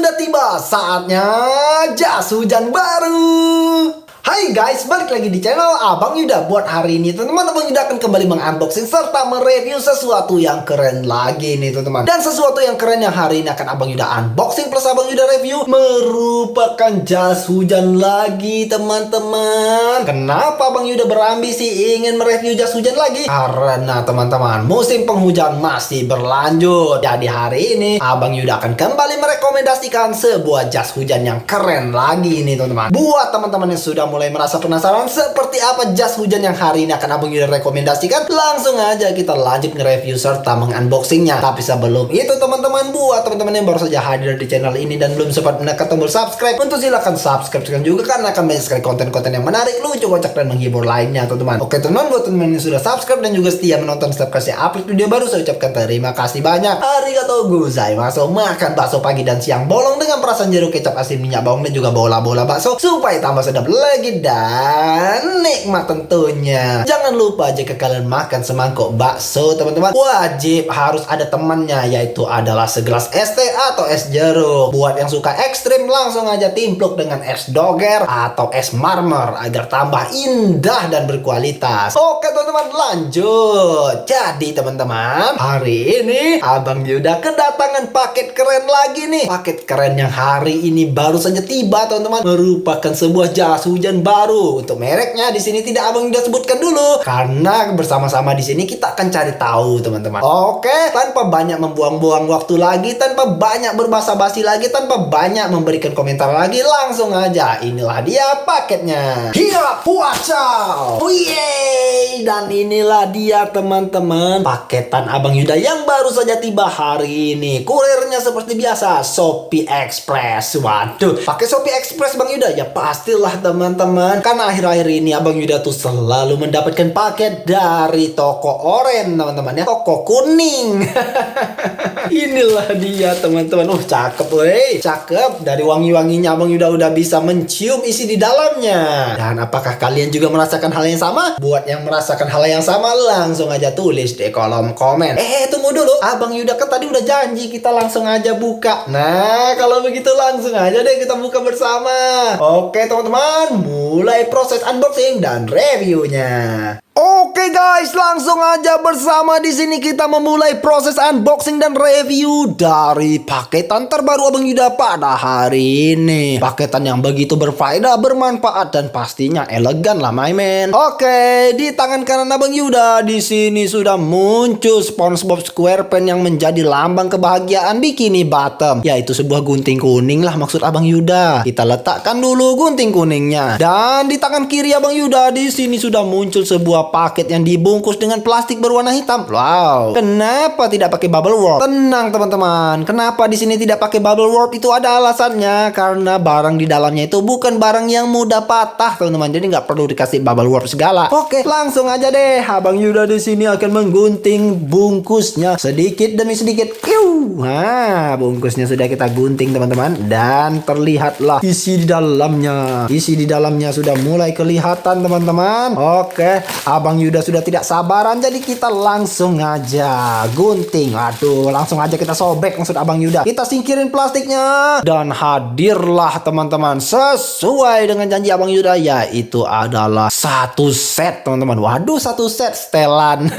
Sudah tiba saatnya jas hujan baru. Hai guys, balik lagi di channel Abang Yuda. Buat hari ini teman-teman, Abang Yuda akan kembali mengunboxing serta mereview sesuatu yang keren lagi nih teman-teman. Dan sesuatu yang keren yang hari ini akan Abang Yuda unboxing plus Abang Yuda review merupakan jas hujan lagi teman-teman. Kenapa Abang Yuda berambisi ingin mereview jas hujan lagi? Karena teman-teman, musim penghujan masih berlanjut. Jadi hari ini Abang Yuda akan kembali merekomendasikan sebuah jas hujan yang keren lagi nih teman-teman. Buat teman-teman yang sudah mulai merasa penasaran seperti apa jas hujan yang hari ini akan Abang Yuda rekomendasikan, langsung aja kita lanjut nge-review serta mengunboxingnya. Tapi sebelum itu teman-teman, buat teman-teman yang baru saja hadir di channel ini dan belum sempat menekan tombol subscribe, untuk silahkan subscribe juga karena akan banyak sekali konten-konten yang menarik, lucu, kocak, dan menghibur lainnya teman-teman. Oke teman-teman, buat teman-teman yang sudah subscribe dan juga setia menonton setiap kali saya upload video baru, saya ucapkan terima kasih banyak. Arigatou gozaimasu. Makan bakso pagi dan siang bolong dengan perasaan jeruk, kecap, asin, minyak bawang, dan juga bola-bola bakso supaya tambah sedap lagi dan nikmat tentunya. Jangan lupa jika kalian makan semangkuk bakso teman-teman, wajib harus ada temannya, yaitu adalah segelas es teh atau es jeruk. Buat yang suka ekstrim, langsung aja timpluk dengan es doger atau es marmer agar tambah indah dan berkualitas. Oke teman-teman, lanjut. Jadi teman-teman, hari ini Abang Yuda kedatangan paket keren lagi nih. Paket keren yang hari ini baru saja tiba teman-teman, merupakan sebuah jas hujan baru. Untuk mereknya di sini tidak Abang Yuda sebutkan dulu karena bersama-sama di sini kita akan cari tahu teman-teman. Oke, tanpa banyak membuang-buang waktu lagi, tanpa banyak berbasa-basi lagi, tanpa banyak memberikan komentar lagi, langsung aja inilah dia paketnya. Hiya, wacau. Yeay, dan inilah dia teman-teman paketan Abang Yuda yang baru saja tiba hari ini. Kurirnya seperti biasa, Shopee Express. Waduh, pakai Shopee Express Bang Yuda? Ya pastilah teman-teman, karena akhir-akhir ini Abang Yuda tuh selalu mendapatkan paket dari toko oren teman-teman ya, toko kuning. Inilah dia teman-teman. Cakep weh, cakep. Dari wangi-wanginya Abang Yuda udah bisa mencium isi di dalamnya. Dan apakah kalian juga merasakan hal yang sama? Buat yang merasakan hal yang sama, langsung aja tulis di kolom komen. Tunggu dulu, Abang Yuda kan tadi udah janji kita langsung aja buka. Nah, kalau begitu langsung aja deh kita buka bersama. Oke teman-teman, mulai proses unboxing dan reviewnya. Oke guys, langsung aja bersama di sini kita memulai proses unboxing dan review dari paketan terbaru Abang Yuda pada hari ini. Paketan yang begitu berfaedah, bermanfaat, dan pastinya elegan lah my man. Oke, di tangan kanan Abang Yuda di sini sudah muncul SpongeBob SquarePants yang menjadi lambang kebahagiaan Bikini Bottom, yaitu sebuah gunting kuning lah maksud Abang Yuda. Kita letakkan dulu gunting kuningnya. Dan di tangan kiri Abang Yuda di sini sudah muncul sebuah paket yang dibungkus dengan plastik berwarna hitam. Wow, kenapa tidak pakai bubble wrap? Tenang teman-teman, kenapa di sini tidak pakai bubble wrap itu ada alasannya, karena barang di dalamnya itu bukan barang yang mudah patah teman-teman, jadi nggak perlu dikasih bubble wrap segala. Oke, langsung aja deh Abang Yuda di sini akan menggunting bungkusnya sedikit demi sedikit. Nah, bungkusnya sudah kita gunting teman-teman, dan terlihatlah isi di dalamnya. Isi di dalamnya sudah mulai kelihatan teman-teman. Oke, Abang Yuda sudah tidak sabaran, jadi kita langsung aja gunting. Aduh, langsung aja kita sobek maksud Abang Yuda. Kita singkirin plastiknya, dan hadirlah teman-teman sesuai dengan janji Abang Yuda, yaitu adalah satu set teman-teman. Waduh, satu set setelan.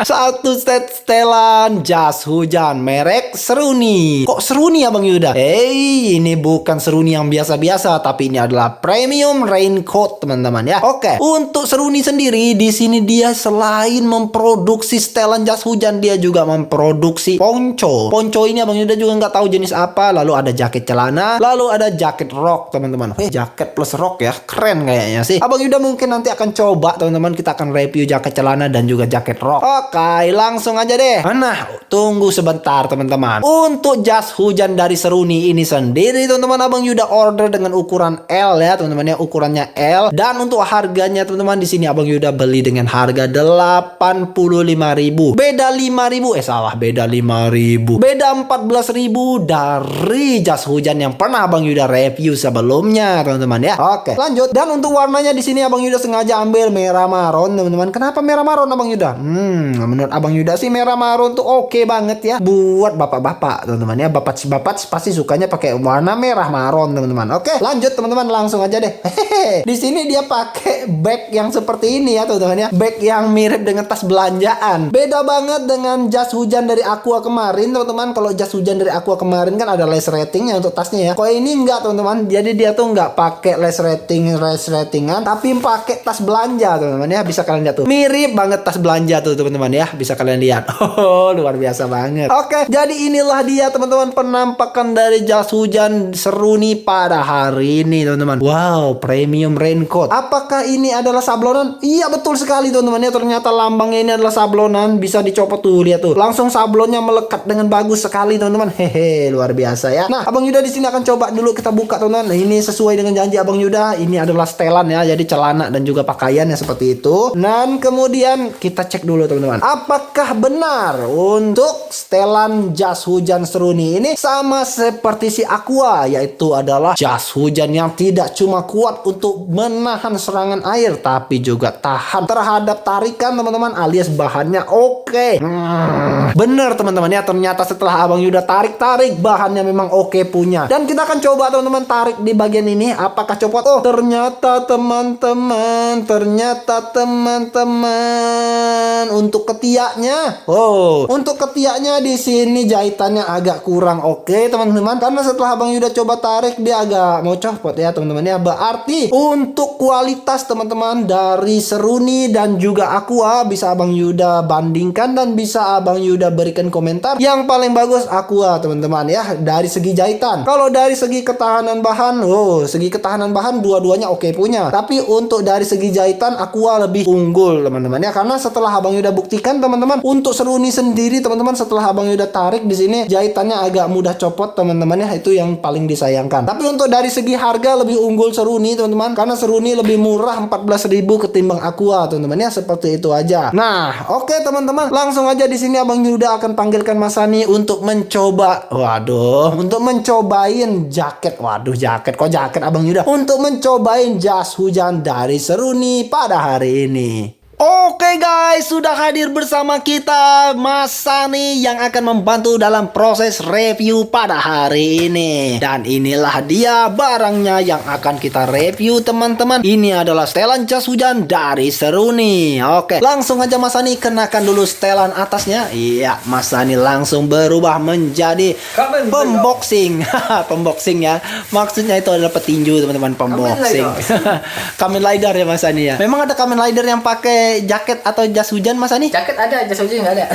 Satu set setelan jas hujan merek Seruni. Kok Seruni Abang Yuda? Ini bukan Seruni yang biasa-biasa, tapi ini adalah premium raincoat teman-teman ya. Oke, untuk Seruni sendiri di sini dia selain memproduksi setelan jas hujan, dia juga memproduksi ponco. Ponco ini Abang Yuda juga nggak tahu jenis apa. Lalu ada jaket celana, lalu ada jaket rok teman-teman. Jaket plus rok ya, keren kayaknya sih. Abang Yuda mungkin nanti akan coba teman-teman, kita akan review jaket celana dan juga jaket rok. Oke, langsung aja deh. Nah, tunggu sebentar teman-teman. Untuk jas hujan dari Seruni ini sendiri teman-teman, Abang Yuda order dengan ukuran L ya teman-teman ya, ukurannya L. Dan untuk harganya teman-teman, di sini Abang Yuda beli dengan seharga 85.000. Beda 5.000, salah, beda 5.000. Beda 14.000 dari jas hujan yang pernah Abang Yuda review sebelumnya, teman-teman ya. Oke, lanjut. Dan untuk warnanya di sini Abang Yuda sengaja ambil merah maron, teman-teman. Kenapa merah maron, Abang Yuda? Menurut Abang Yuda sih merah maron tuh oke banget ya buat bapak-bapak, teman-teman ya. Bapak pasti sukanya pakai warna merah maron, teman-teman. Oke, lanjut teman-teman, langsung aja deh. Hehehe. Di sini dia pakai bag yang seperti ini ya, teman-teman ya. Bag yang mirip dengan tas belanjaan. Beda banget dengan jas hujan dari Aqua kemarin, teman-teman. Kalau jas hujan dari Aqua kemarin kan ada lace ratingnya untuk tasnya ya. Kalau ini enggak, teman-teman. Jadi dia tuh enggak pakai lace ratingan, tapi pakai tas belanja, teman-teman ya. Bisa kalian lihat tuh. Mirip banget tas belanja tuh, teman-teman ya. Bisa kalian lihat. Oh, luar biasa banget. Oke, jadi inilah dia, teman-teman, penampakan dari jas hujan Seruni pada hari ini, teman-teman. Wow, premium raincoat. Apakah ini adalah sablonan? Iya, betul sekali, teman-teman ya. Ternyata lambangnya ini adalah sablonan. Bisa dicopot tuh, lihat tuh. Langsung sablonnya melekat dengan bagus sekali, teman-teman. Hehe, luar biasa ya. Nah, Abang Yuda di sini akan coba dulu kita buka, teman-teman. Nah, ini sesuai dengan janji Abang Yuda. Ini adalah setelan ya, jadi celana dan juga pakaian ya seperti itu. Dan kemudian kita cek dulu, teman-teman. Apakah benar untuk setelan jas hujan Seruni ini sama seperti si Aqua, yaitu adalah jas hujan yang tidak cuma kuat untuk menahan serangan air, tapi juga tahan terhadap tarikan, teman-teman, alias bahannya oke. Bener, teman-teman ya, ternyata setelah Abang Yuda tarik bahannya memang oke punya. Dan kita akan coba, teman-teman, tarik di bagian ini. Apakah copot? Oh, ternyata teman-teman, untuk ketiaknya. Oh, untuk ketiaknya di sini jahitannya agak kurang oke, teman-teman. Karena setelah Abang Yuda coba tarik dia agak mau copot ya, teman-teman ya. Berarti untuk kualitas, teman-teman, dari Seruni dan juga Aqua bisa Abang Yuda bandingkan dan bisa Abang Yuda berikan komentar. Yang paling bagus Aqua, teman-teman ya, dari segi jahitan. Kalau dari segi ketahanan bahan, segi ketahanan bahan dua-duanya oke punya. Tapi untuk dari segi jahitan Aqua lebih unggul, teman-teman ya. Karena setelah Abang Yuda buktikan, teman-teman, untuk Seruni sendiri, teman-teman, setelah Abang Yuda tarik di sini jahitannya agak mudah copot, teman-teman ya. Itu yang paling disayangkan. Tapi untuk dari segi harga lebih unggul Seruni, teman-teman, karena Seruni lebih murah 14.000 ketimbang Aqua, teman-teman ya. Seperti itu aja. Nah, oke, teman-teman, langsung aja di sini Abang Yuda akan panggilkan Mas Sani untuk mencoba. Untuk mencobain jaket. Jaket kok jaket Abang Yuda. Untuk mencobain jas hujan dari Seruni pada hari ini. Oke guys, sudah hadir bersama kita Mas Sani yang akan membantu dalam proses review pada hari ini. Dan inilah dia barangnya yang akan kita review, teman-teman. Ini adalah setelan jas hujan dari Seruni. Oke, langsung aja Mas Sani kenakan dulu setelan atasnya. Iya, Mas Sani langsung berubah menjadi pemboxing. Pemboxing ya. Maksudnya itu adalah petinju, teman-teman, pemboxing. Kamen Rider ya Mas Sani ya. Memang ada Kamen Rider yang pakai jaket atau jas hujan, Mas Sani? Jaket ada, jas hujan nggak ada.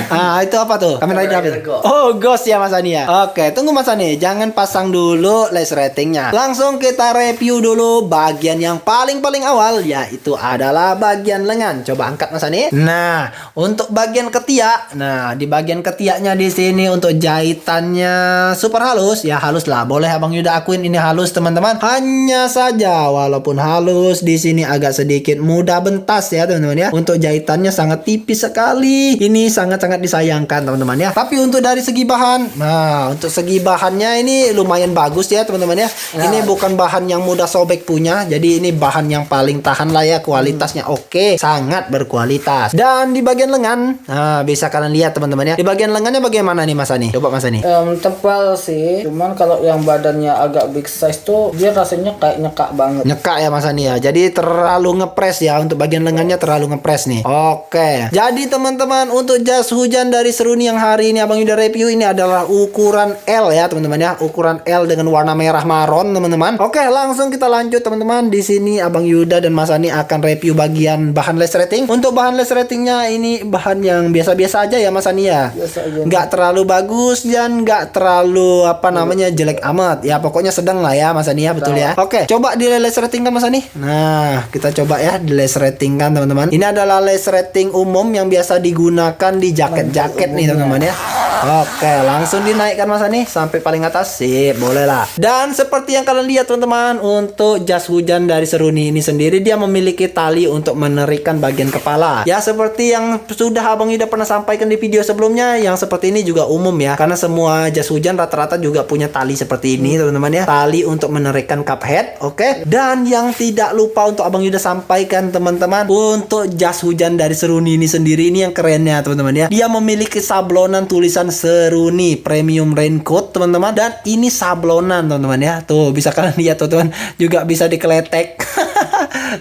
Itu apa tuh? Kamen Rider apa? Oh, Ghost ya Mas Sani ya. Oke, tunggu Mas Sani, jangan pasang dulu lace ratingnya. Langsung kita review dulu bagian yang paling awal, yaitu adalah bagian lengan. Coba angkat Mas Sani. Nah, untuk bagian ketiak. Nah, di bagian ketiaknya di sini untuk jahitannya super halus. Ya halus lah, boleh Abang Yuda akuin ini halus, teman-teman. Hanya saja walaupun halus di sini agak sedikit mudah bentas ya, teman-teman ya. Untuk jahitannya sangat tipis sekali. Ini sangat-sangat disayangkan, teman-teman ya. Tapi untuk dari segi bahan, nah untuk segi bahannya ini lumayan bagus ya, teman-teman ya. Ini bukan bahan yang mudah sobek punya. Jadi ini bahan yang paling tahan lah ya. Kualitasnya oke, sangat berkualitas. Dan di bagian lengan, nah bisa kalian lihat, teman-teman ya. Di bagian lengannya bagaimana nih Mas Sani? Coba Mas Sani. Tebal sih. Cuman kalau yang badannya agak big size tuh dia rasanya kayak nyekak banget. Nyekak ya Mas Sani ya. Jadi terlalu ngepres ya. Untuk bagian lengannya terlalu ngepres nih. Oke. Jadi teman-teman, untuk jas hujan dari Seruni yang hari ini Abang Yuda review ini adalah ukuran L ya, teman-teman ya. Ukuran L dengan warna merah maron, teman-teman. Oke, langsung kita lanjut, teman-teman. Di sini Abang Yuda dan Mas Sani akan review bagian bahan lace rating. Untuk bahan lace ratingnya ini bahan yang biasa-biasa aja ya Mas Sani ya. Biasa aja. Nggak terlalu bagus dan nggak terlalu jelek amat. Ya pokoknya sedang lah ya Mas Sani ya, betul ya. Oke, coba di lace rating kan Mas Sani. Nah, kita coba ya di lace rating kan, teman-teman. Ini ada adalah list rating umum yang biasa digunakan di jaket-jaket nih teman-teman ya. Oke, langsung dinaikkan Mas Ani sampai paling atas. Sip, boleh lah. Dan seperti yang kalian lihat teman-teman, untuk jas hujan dari Seruni ini sendiri, dia memiliki tali untuk menerikan bagian kepala. Ya, seperti yang sudah Abang Yuda pernah sampaikan di video sebelumnya, yang seperti ini juga umum ya. Karena semua jas hujan rata-rata juga punya tali seperti ini teman-teman ya. Tali untuk menerikan cup head, oke. Dan yang tidak lupa untuk Abang Yuda sampaikan teman-teman, untuk jas hujan dari Seruni ini sendiri, ini yang kerennya teman-teman ya. Dia memiliki sablonan tulisan Seruni Premium Raincoat teman-teman, dan ini sablonan teman-teman ya. Tuh bisa kalian lihat teman-teman, juga bisa dikeletek.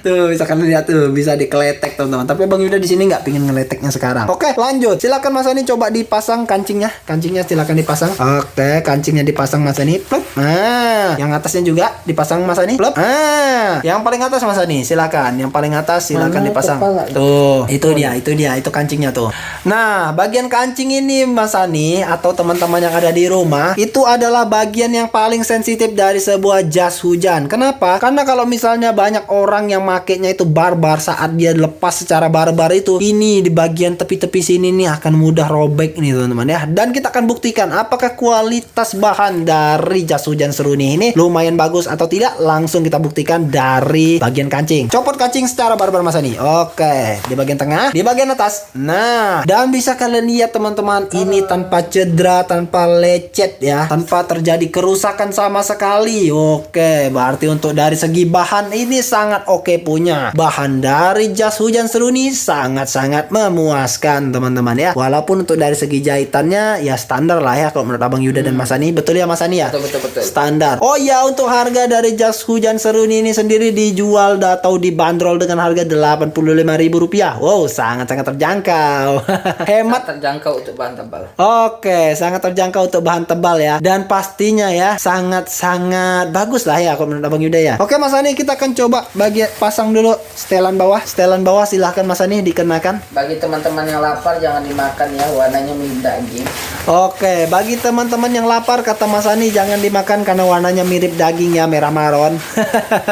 Tuh bisa kalian lihat tuh, bisa dikeletek teman-teman. Tapi Bang Yuda di sini nggak pingin ngeleteknya sekarang. Oke, lanjut. Silakan Mas Ani coba dipasang kancingnya. Kancingnya silakan dipasang. Oke, kancingnya dipasang Mas Ani. Pluk. Nah, yang atasnya juga dipasang Mas Ani. Pluk. Nah, yang paling atas Mas Ani silakan. Yang paling atas silakan dipasang. Tuh, itu dia, itu kancingnya tuh. Nah, bagian kancing ini Mas Ani atau teman-teman yang ada di rumah, itu adalah bagian yang paling sensitif dari sebuah jas hujan. Kenapa? Karena kalau misalnya banyak orang yang makainya itu barbar, saat dia lepas secara barbar itu, ini di bagian tepi-tepi sini nih akan mudah robek nih teman-teman ya. Dan kita akan buktikan apakah kualitas bahan dari jas hujan Seruni ini lumayan bagus atau tidak. Langsung kita buktikan dari bagian kancing. Copot kancing secara barbar Mas Ani. Oke, di bagian tengah, di bagian atas. Nah, dan bisa kalian lihat teman-teman, ini tanpa cedera, tanpa lecet ya, tanpa terjadi kerusakan sama sekali. Oke, berarti untuk dari segi bahan ini sangat oke punya. Bahan dari jas hujan Seruni sangat-sangat memuaskan teman-teman ya. Walaupun untuk dari segi jahitannya ya standar lah ya kalau menurut Abang Yuda dan Mas Ani. Betul ya Mas Ani ya? Betul. Standar. Oh ya, untuk harga dari jas hujan Seruni ini sendiri dijual atau dibanderol dengan harga Rp85.000. Wow, sangat-sangat terjangkau. Hemat. Terjangkau untuk bahan tebal. Oke, sangat terjangkau untuk bahan tebal ya. Dan pastinya ya sangat-sangat bagus lah ya kalau menurut Abang Yuda ya. Oke Mas Ani, kita akan coba pasang dulu setelan bawah. Setelan bawah silahkan Mas Ani dikenakan. Bagi teman-teman yang lapar jangan dimakan ya, warnanya mirip daging. Oke, bagi teman-teman yang lapar kata Mas Ani jangan dimakan karena warnanya mirip daging ya, merah maron.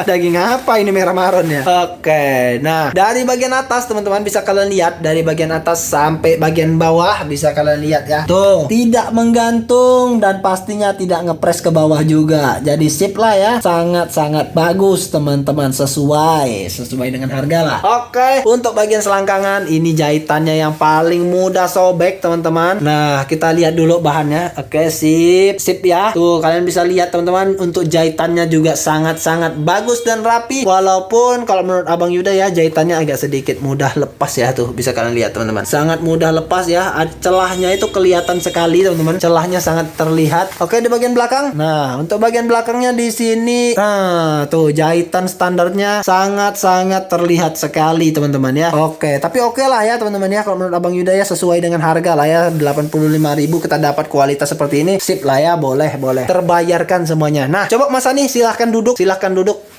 Daging apa ini merah maron ya? Oke, nah dari bagian atas teman-teman bisa kalian lihat, dari bagian atas sampai bagian bawah bisa kalian lihat ya. Tuh, tidak menggantung dan pastinya tidak ngepres ke bawah juga. Jadi sip lah ya, sangat-sangat bagus teman-teman, sesuai dengan harga lah. Oke, untuk bagian selangkangan ini jahitannya yang paling mudah sobek teman-teman. Nah, kita lihat dulu bahannya. Oke, sip ya. Tuh, kalian bisa lihat teman-teman, untuk jahitannya juga sangat-sangat bagus dan rapi. Walaupun kalau menurut Abang Yuda ya, jahitannya agak sedikit mudah lepas ya. Tuh, bisa kalian lihat teman-teman. Sangat mudah lepas ya. Celahnya itu kelihatan sekali teman-teman. Celahnya sangat terlihat. Oke, di bagian belakang. Nah, untuk bagian belakangnya di sini. Nah, tuh jahitan standarnya sangat-sangat terlihat sekali teman-teman ya. Oke, tapi oke lah ya teman-teman ya. Kalau menurut Abang Yuda ya sesuai dengan harga lah ya. 85.000 kita dapat kualitas seperti ini. Sip lah ya, boleh. Terbayarkan semuanya. Nah, coba Mas Ani silahkan duduk.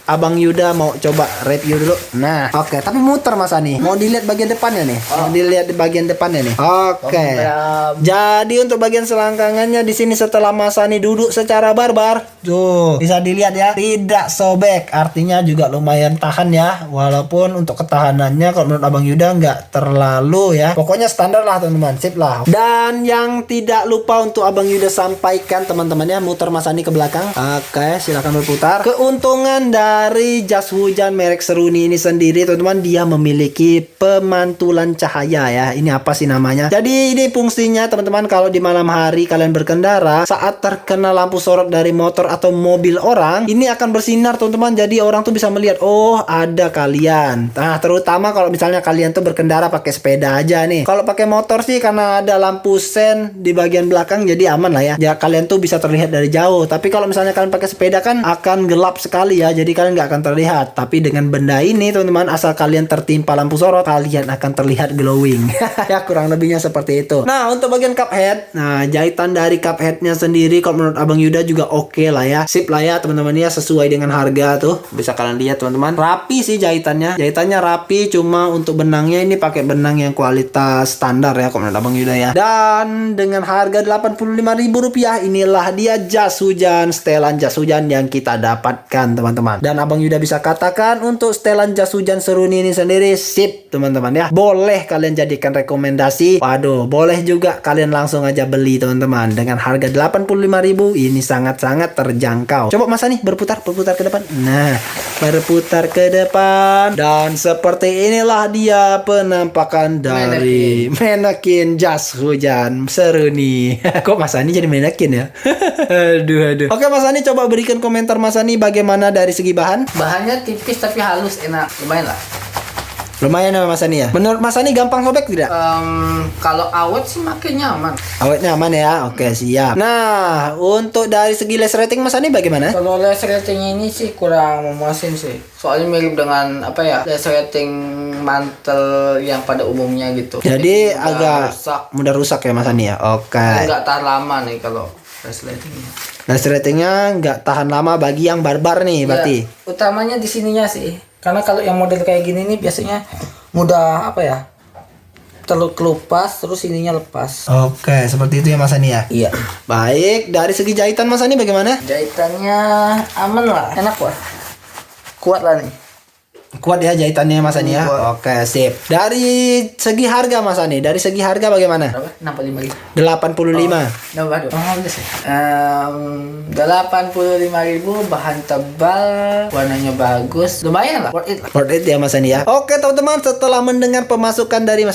Abang Yuda mau coba review dulu. Nah, oke, tapi muter Mas Ani. Mau dilihat bagian depannya nih. Mau dilihat di bagian depannya nih. Oke. Jadi untuk bagian selangkangannya di sini setelah Mas Ani duduk secara barbar, tuh bisa dilihat ya, tidak sobek. Artinya juga lumayan tahan ya. Walaupun untuk ketahanannya kalau menurut Abang Yuda nggak terlalu ya. Pokoknya standar lah teman-teman, sip lah. Dan yang tidak lupa untuk Abang Yuda sampaikan teman-teman ya, muter Mas Ani ke belakang. Oke, silakan berputar. Keuntungan dari jas hujan merek Seruni ini sendiri teman-teman, dia memiliki pemantulan cahaya ya. Ini apa sih namanya? Jadi ini fungsinya teman-teman, kalau di malam hari kalian berkendara, saat terkena lampu sorot dari motor atau mobil orang, ini akan bersinar teman-teman. Jadi orang tuh bisa melihat, oh ada kalian. Nah, terutama kalau misalnya kalian tuh berkendara pakai sepeda aja nih. Kalau pakai motor sih karena ada lampu sen di bagian belakang jadi aman lah ya. Ya kalian tuh bisa terlihat dari jauh. Tapi kalau misalnya kalian pakai sepeda kan akan gelap sekali ya. Jadi kalian nggak akan terlihat. Tapi dengan benda ini teman-teman, asal kalian tertimpa lampu sorot, kalian akan terlihat glowing. Ya kurang lebihnya seperti itu. Nah, untuk bagian cup head, nah jahitan dari cup headnya sendiri kalau menurut Abang Yuda juga oke lah ya. Sip lah ya teman-teman ya, sesuai dengan harga tuh. Bisa kalian lihat teman-teman. Rapi sih jahitannya. Jahitannya rapi, cuma untuk benangnya ini pakai benang yang kualitas standar ya, kok menurut Abang Yuda ya. Dan dengan harga Rp85.000, inilah dia jas hujan, setelan jas hujan yang kita dapatkan teman-teman. Dan Abang Yuda bisa katakan untuk setelan jas hujan Seruni ini sendiri sip teman-teman ya. Boleh kalian jadikan rekomendasi. Waduh, boleh juga kalian langsung aja beli teman-teman. Dengan harga Rp85.000 ini sangat-sangat terjangkau. Coba Mas Ani berputar ke depan. Nah, berputar ke depan. Dan seperti inilah dia penampakan dari manekin jas hujan Seruni. Kok Mas Ani jadi manekin ya? Aduh. Oke Mas Ani, coba berikan komentar Mas Ani bagaimana dari segi bahan? Bahannya tipis tapi halus, enak, lumayan lah. Lumayan ya Mas Ani ya. Menurut Mas Ani gampang sobek tidak? Kalau awet sih makin nyaman. Awetnya aman ya. Oke, siap. Nah, untuk dari segi less rating Mas Ani bagaimana? Kalau less ratingnya ini sih kurang memuasin sih. Soalnya mirip dengan apa ya? Less rating mantel yang pada umumnya gitu. Jadi agak rusak. mudah rusak ya Mas Ani ya. Oke. Enggak tahan lama nih kalau less ratingnya. Less ratingnya nggak tahan lama bagi yang barbar nih berarti. Ya, utamanya di sininya sih. Karena kalau yang model kayak gini nih biasanya mudah apa ya? Kelupas terus ininya lepas. Oke, seperti itu ya Mas Ani ya. Iya. Baik, dari segi jahitan Mas Ani bagaimana? Jahitannya aman lah, enak lah. Kuat lah nih. Kuat ya jahitannya Mas Ani ya. Kuat. Oke, sip. Dari segi harga Mas Ani, dari segi harga bagaimana? Berapa? 65.000. 85. Waduh. Bagus ya. 85.000, bahan tebal, warnanya bagus. Lumayan lah, worth it lah. Worth it ya Mas Ani ya. Oke teman-teman, setelah mendengar pemasukan dari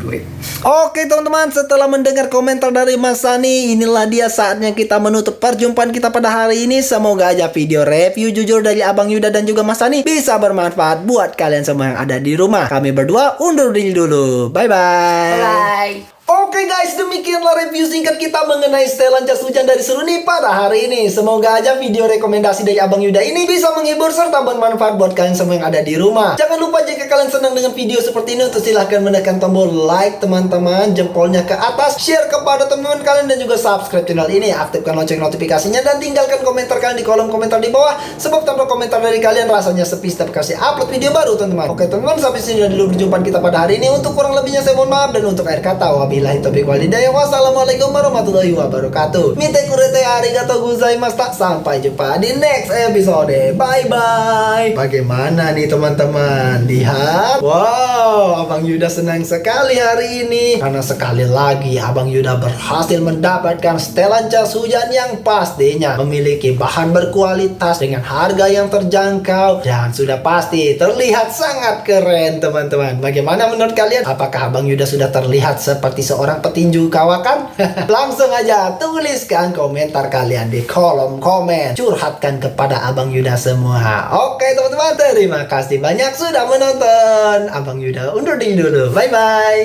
duit. Oke teman-teman, setelah mendengar komentar dari Mas Ani, inilah dia saatnya kita menutup perjumpaan kita pada hari ini. Semoga aja video review jujur dari Abang Yuda dan juga Mas Ani bisa bermanfaat buat kalian semua yang ada di rumah. Kami berdua undur diri dulu. Bye-bye. Bye. Oke guys, demikianlah review singkat kita mengenai setelan jas hujan dari Seruni pada hari ini. Semoga aja video rekomendasi dari Abang Yuda ini bisa menghibur serta bermanfaat buat kalian semua yang ada di rumah. Jangan lupa jika kalian senang dengan video seperti ini, untuk silahkan menekan tombol like teman-teman, jempolnya ke atas, share kepada teman-teman kalian, dan juga subscribe channel ini, aktifkan lonceng notifikasinya, dan tinggalkan komentar kalian di kolom komentar di bawah. Sebab tanpa komentar dari kalian rasanya sepi setiap kasih upload video baru teman-teman. Oke teman-teman, sampai sini dulu perjumpaan kita pada hari ini. Untuk kurang lebihnya saya mohon maaf, dan untuk akhir kata wabillahi taufiq wal hidayah. Wassalamualaikum warahmatullahi wabarakatuh. Mite kurete arigatou gozaimashita. Sampai jumpa di next episode. Bye bye. Bagaimana nih teman-teman? Lihat. Wow, Abang Yuda senang sekali hari ini karena sekali lagi Abang Yuda berhasil mendapatkan setelan jas hujan yang pastinya memiliki bahan berkualitas dengan harga yang terjangkau dan sudah pasti terlihat sangat keren teman-teman. Bagaimana menurut kalian? Apakah Abang Yuda sudah terlihat seperti seorang petinju kawakan? Langsung aja tuliskan komentar kalian di kolom komen. Curhatkan kepada Abang Yuda semua. Oke teman-teman, terima kasih banyak sudah menonton. Abang Yuda undur diri dulu. Bye bye.